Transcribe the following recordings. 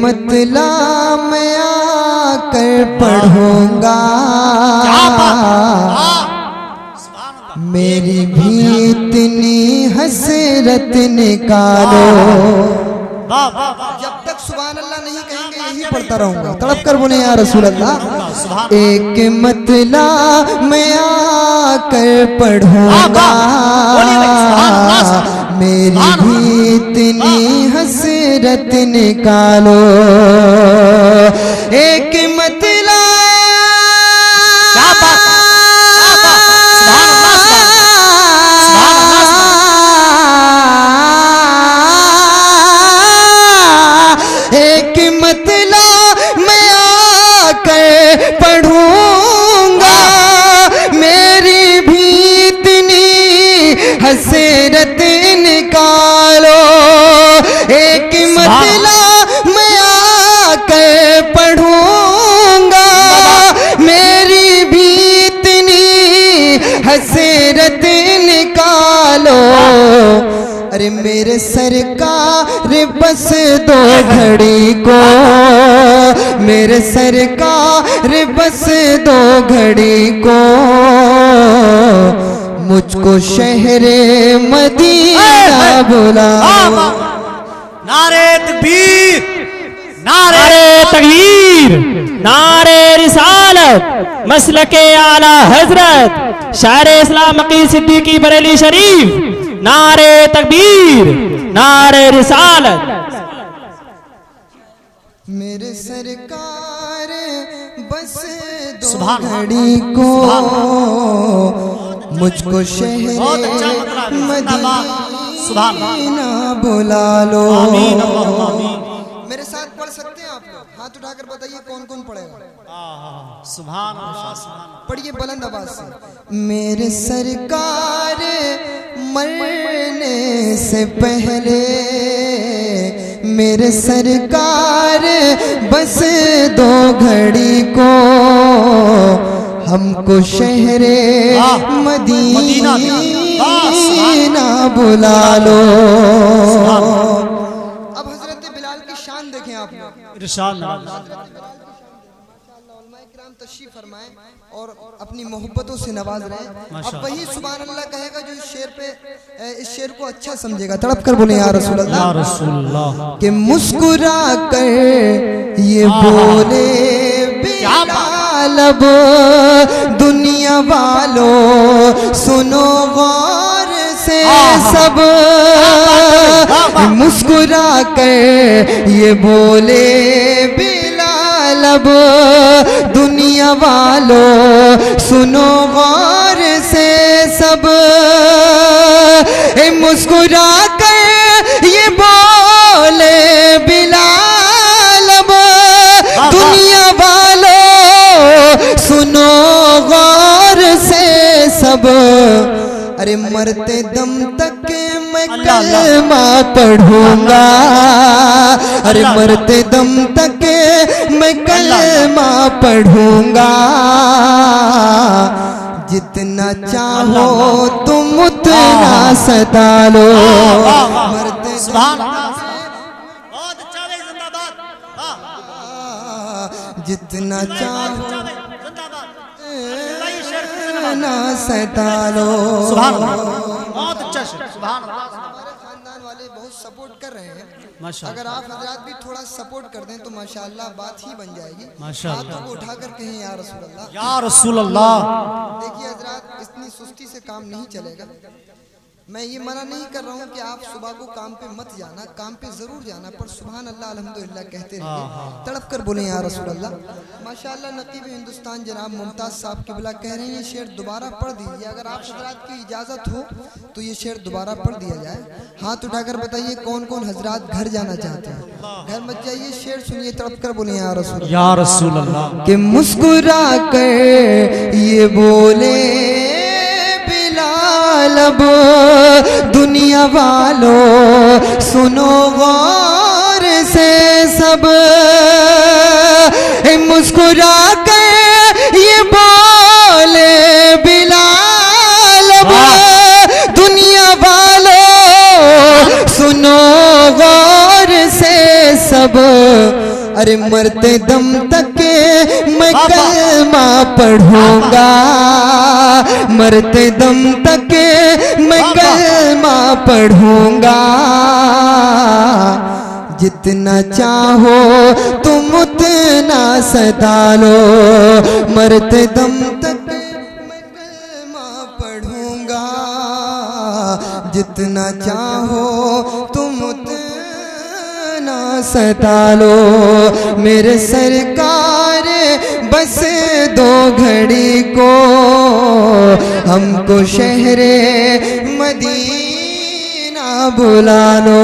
मतला मैं आकर पढ़ूंगा, मेरी भी इतनी हसरत निकालो। जब तक सुभान अल्लाह नहीं कहेंगे यही पढ़ता रहूंगा। तड़प कर बोले या रसूल अल्लाह। एक मतला मैं आकर पढ़ूंगा, मेरी भी इतनी हसरत निकालो। एक मतला हसरत निकालो। एक मतला मैं आकर पढ़ूंगा, मेरी भी इतनी हसरत निकालो। अरे मेरे सरकार बस दो घड़ी को, मेरे सरकार बस दो घड़ी को, मुझको शहरे मदीना बुलाओ। नारे तकबीर, नारे तकबीर, नारे रिसालत, मसलके आला हजरत शायर इस्लाम मकील सिद्दीकी बरेली शरीफ। नारे तकबीर, नारे रिसालत। मेरे सरकार बस दो घड़ी को, मुझको शहरे मदीना बुला लो। मेरे साथ पढ़ सकते हैं आप लोग? हाथ उठाकर बताइए कौन कौन पढ़ेगा। सुभान अल्लाह। पढ़िए बुलंद आवाज से। मेरे सरकार मरने से पहले, मेरे सरकार बस दो घड़ी को, हमको शहरे मदीना बुला लो। अब हजरत बिलाल की शान देखें आप लोग। तशरीफ फरमाएं और अपनी मोहब्बतों से नवाज रहे। अब वही सुभान अल्लाह कहेगा जो इस शेर पे, इस शेर को अच्छा समझेगा। तड़प कर बोले या रसूल अल्लाह। कि मुस्कुरा कर ये बोले बिलाल, अब दुनिया वालों सुनो गौर से सब। मुस्कुरा कर ये बोले बिलाल, अब दुनिया वालों सुनो गौर से सब। मुस्कुरा कर ये बोले बिलाल, अब दुनिया वालों सुनो गौर से सब। अरे मरते दम तक मैं कलमा पढ़ूंगा, अरे मरते दम तक मैं कलमा पढ़ूंगा। जितना चाहो तुम उतना सदा लो। मरते जितना चाहो ना सदा लो। बहुत अच्छा सुभान अल्लाह। हमारे खानदान वाले बहुत सपोर्ट कर रहे हैं। अगर आप हजरात भी थोड़ा सपोर्ट कर दें तो माशाअल्लाह बात ही बन जाएगी। हाथों को उठाकर कहें या रसूल अल्लाह, या रसूल अल्लाह। देखिए हजरात, इतनी सुस्ती से काम नहीं चलेगा। मैं ये मना नहीं कर रहा हूँ कि आप सुबह को काम पे मत जाना, काम पे जरूर जाना, पर सुभान अल्लाह अल्हम्दुलिल्लाह कहते रहिए। तड़प कर बोले या रसूल अल्लाह। माशाअल्लाह नकीब हिंदुस्तान जनाब मुमताज साहब क़िबला कह रहे हैं ये शेर दोबारा पढ़ दीजिए। अगर आप हजरात की इजाज़त हो तो ये शेर दोबारा पढ़ दिया जाए। हाथ उठाकर बताइए कौन कौन हजरात घर जाना चाहते हैं। घर मत जाइए, शेर सुनिए। तड़प कर बोले या रसूल अल्लाह। कि मुस्कुरा कर ये बोले बिलाल, अब दुनिया वालों सुनो गौर से सब। मुस्कुरा कर ये बोले बिलाल, अब दुनिया वालों सुनो गौर से सब। अरे मरते दम तक मैं कलमा पढ़ूंगा, मरते दम तक मैं कलमा पढ़ूंगा। जितना चाहो तुम उतना सदा लो, मरते दम तक मैं कलमा पढ़ूंगा। जितना चाहो तुम उतना सदा लो। मेरे सरकार बस दो घड़ी को हमको शहरे मदीना बुला लो।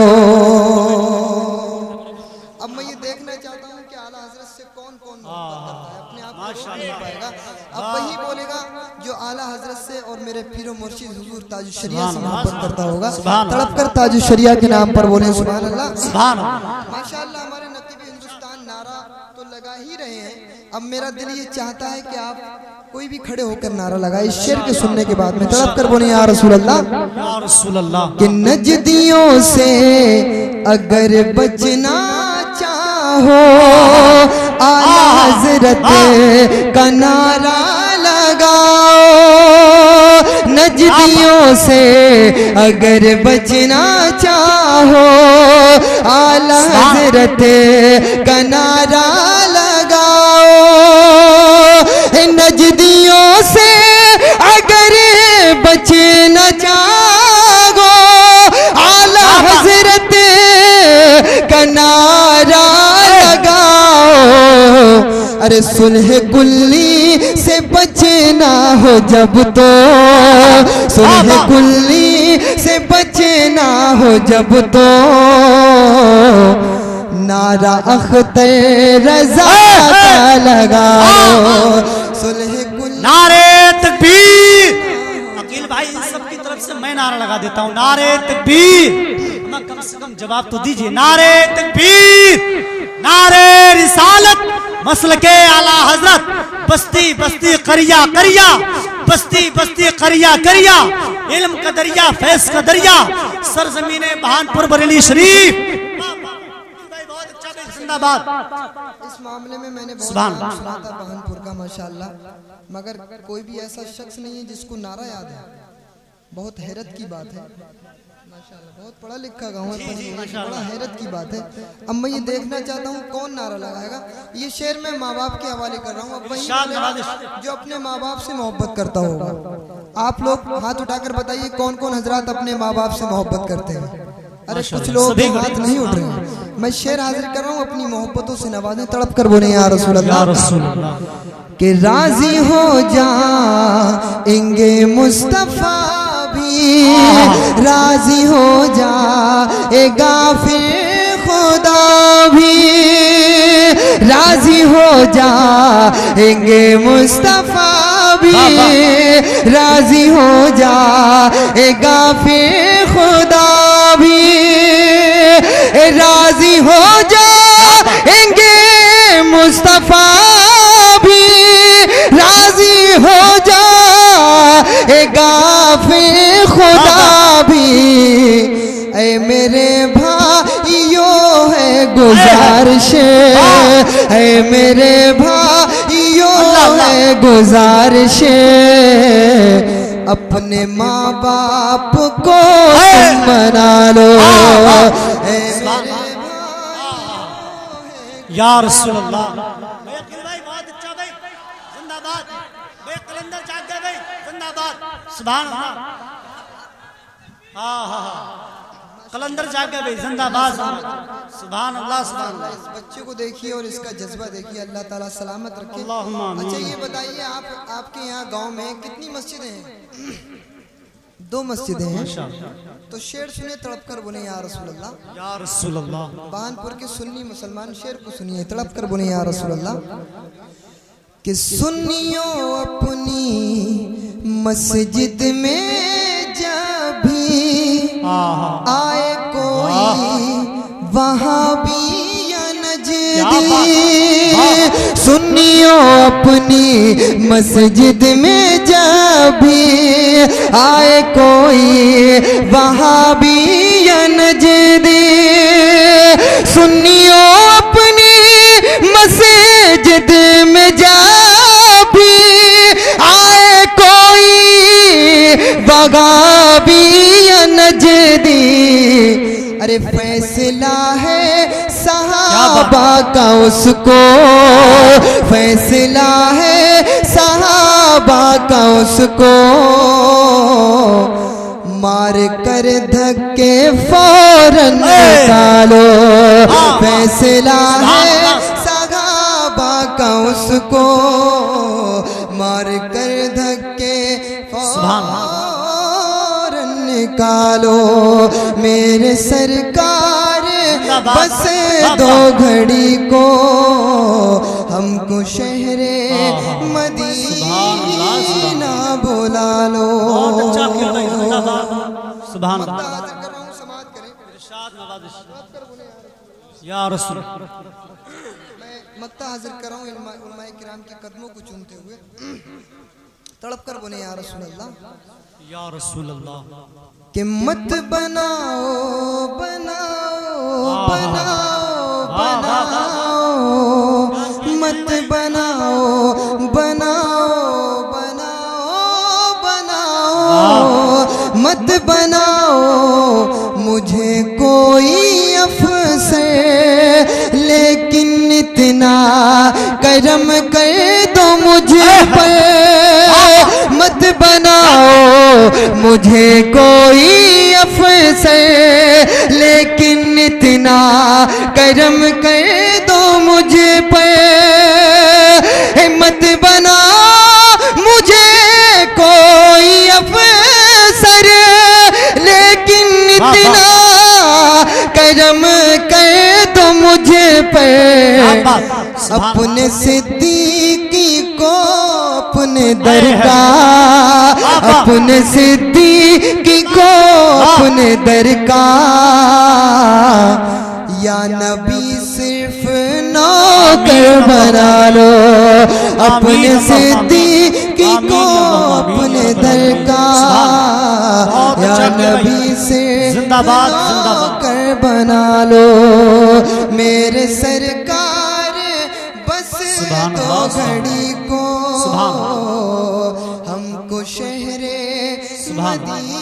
अब मैं ये देखना चाहता हूँ कि आला हजरत से कौन कौन मोहब्बत करता है, अपने आप को रोक नहीं पाएगा। अब वही बोलेगा जो आला हजरत से और मेरे पीरो मुर्शिद हुजूर ताजुश शरिया से मोहब्बत करता होगा। तड़प कर ताजुश शरिया के नाम पर बोले सुभान अल्लाह, सुभान अल्लाह। माशाअल्लाह हमारे नकीब हिंदुस्तान नारा तो लगा ही रहे हैं। अब मेरा दिल ये चाहता है कि आप कोई भी खड़े होकर नारा लगाए इस शेर के सुनने के बाद में। तड़प कर बोले या रसूल अल्लाह, या रसूल अल्लाह। कि नजदियों से अगर बचना चाहो आला हजरत का नारा लगाओ। नजदियों से अगर बचना चाहो आला हजरत का नारा लगाओ। नजदियों से अगर बचना चाहो आला हजरत का नारा लगाओ। अरे सुलह कुल्ली से बचना हो जब तो, सुलह कुल्ली से बचना हो जब तो नारा अख्तर रज़ा का लगाओ। सुलह कुल्ली नारे तकबीर। अकील भाई इन सब की तरफ से मैं नारा लगा देता हूँ, नारे तकबीर। कम से कम जवाब तो दीजिए, नारे तकबीर, नारे रिसालत, मसलके आला हजरत, बस्ती बस्ती करिया करिया, बस्ती बस्ती करिया करिया, इल्म का दरिया फैज का दरिया, सरजमीने बहानपुर बरेली शरीफ। जिंदाबाद। इस मामले में मैंने बहुत सुभान नाम सुना था बहानपुर का माशाअल्लाह, मगर कोई भी ऐसा शख्स नहीं है जिसको नारा याद है। बहुत हैरत की बात है माशाअल्लाह, बहुत पढ़ा लिखा गाँव है, बड़ा हैरत की बात है। अब मैं ये देखना चाहता हूँ कौन नारा लगाएगा। ये शेर मैं माँ बाप के हवाले कर रहा हूँ। अब वही जो अपने माँ बाप से मोहब्बत करता होगा। आप लोग हाथ उठाकर बताइए कौन कौन हजरात अपने माँ बाप से मोहब्बत करते हैं। अरे कुछ लोग हाथ नहीं उठ रहे हैं। मैं शेर हाजिर कर रहा हूँ, अपनी मोहब्बतों से नवाजें। तड़प कर बोले या रसूल अल्लाह, कि राजी हो जाएंगे मुस्तफा भी, राजी हो जाएगा फिर खुदा भी, राजी हो जाएंगे मुस्तफा भी, राजी हो जाएगा फिर खुदा भी, राजी हो जाएंगे मुस्तफा भी, राजी हो जाएगा फिर खुदा भी। ऐ मेरे भाइयों है गुजारिश, ऐ मेरे भाइयों है गुजारिश, अपने माँ बाप को मना लो। या रसूल अल्लाह। भाई बहुत अच्छा भाई, जिंदाबाद। भाई कलंदर जाग गए भाई, जिंदाबाद। सुभान अल्लाह। हाँ हाँ कलंदर जाग गए भाई, जिंदाबाद। सुभान अल्लाह, सुभान अल्लाह। इस बच्चे को देखिए और इसका जज्बा देखिए, अल्लाह ताला सलामत रखे। अल्लाहुम्मा आमीन। अच्छा ये बताइए आपके यहाँ गांव में कितनी मस्जिदें हैं? 2 मस्जिदें हैं। तो शेर सुनिए, तड़प कर बोले या रसूल अल्लाह, या रसूल अल्लाह। बहानपुर के सुन्नी मुसलमान शेर को सुनिए, तड़प कर बोले या रसूल अल्लाह, कि सुन्नियों अपनी मस्जिद में जब भी आए कोई वहाबी या नजदी, सुन्नियों अपनी मस्जिद में जब भी आए कोई वहाबी या नजदी, सुन्नियों अपनी अरे फैसला है सहाबा का उसको, फैसला है सहाबा का उसको, मार कर धक्के फौरन निकालो। फैसला है सहाबा का उसको, मार कर धक्के फौरन निकालो। मेरे सरकार बस दो घड़ी को, हमको शहरे मदीना बुला लो। सुभान अल्लाह। समाज करें या रसूल। मैं मक्ता हाजिर कर रहा हूँ उलमाए किराम के कदमों को चूमते हुए, तड़प कर बोले या रसूल अल्लाह, या रसूल अल्लाह। कि मत बनाओ बनाओ बनाओ बनाओ, मत बनाओ बनाओ बनाओ बनाओ, मत बनाओ मुझे कोई अफसर, लेकिन इतना करम कर दो मुझे पर। मत बनाओ मुझे कोई अफसर, लेकिन इतना करम कर दो मुझे पर। मत बना मुझे कोई अफसर, लेकिन इतना करम कर दो मुझे पर। अपने सिद्दीकी को अपने दरगाह, अपने सिद्दीकी को अपने दरगाह, या नबी सिर्फ नौकर बना लो। अपने सिद्दीकी को अपने दरगाह, या नबी सिर्फ नौकर बना लो। मेरे सरकार बस दो घड़ी को, हमको शहरे मदीना